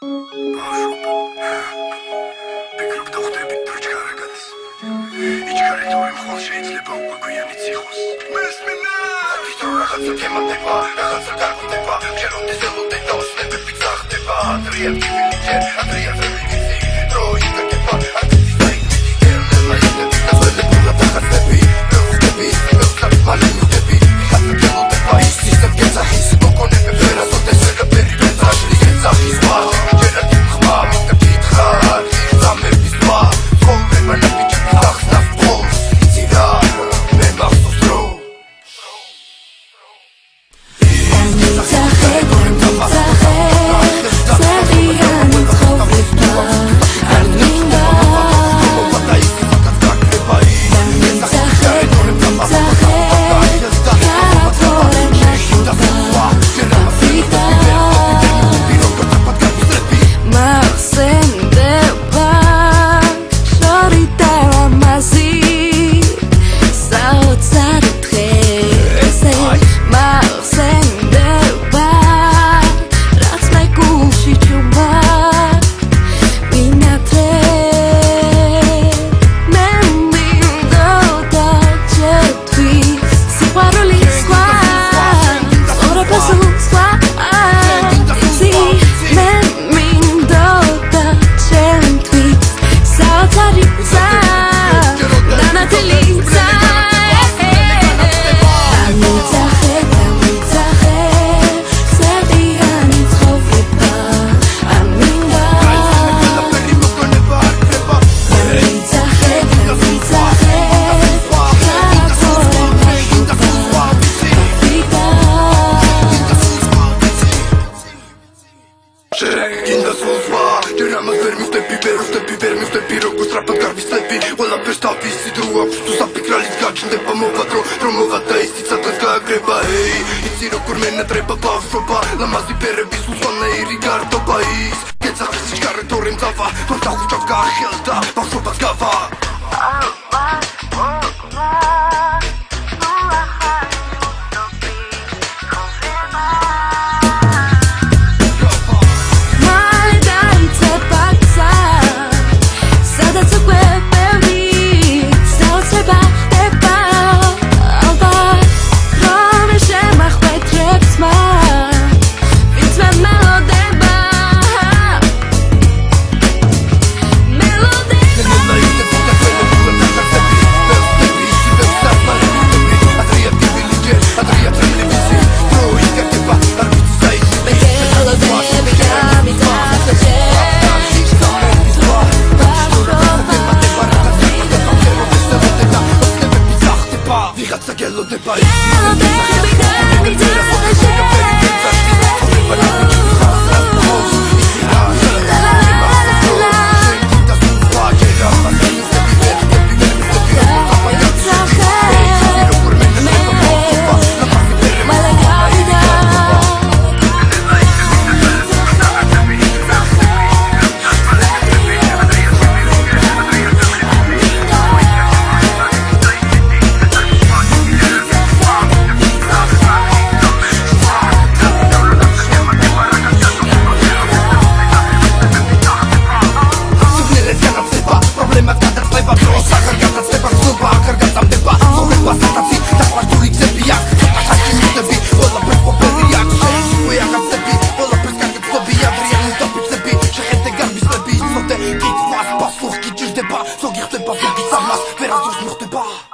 ფიქრობ დავხდები დროჭკარაგადის იჩქარეთური მხოლ შეიძლება უკვე გვიანიც იყოს მესმინა ვიდრე რაღაცა თემატება რაღაცა გარკვევა შერონდეს ელოდე და ოსნებები წახდება ადრია ტიპილიჯე ადრია ტრებილიძი დრო იკეთება ადრიის დაიჭი გერნელა იდები და ველებულა დახატები ველხდები ველხდები მალენუდები ხათა გელოდება ისის და გეძახის მოკონები ვერასოდეს ვერაფერი ვეძახის გეძახის ვარ Zogich te papuki, sama, teraz już nie chce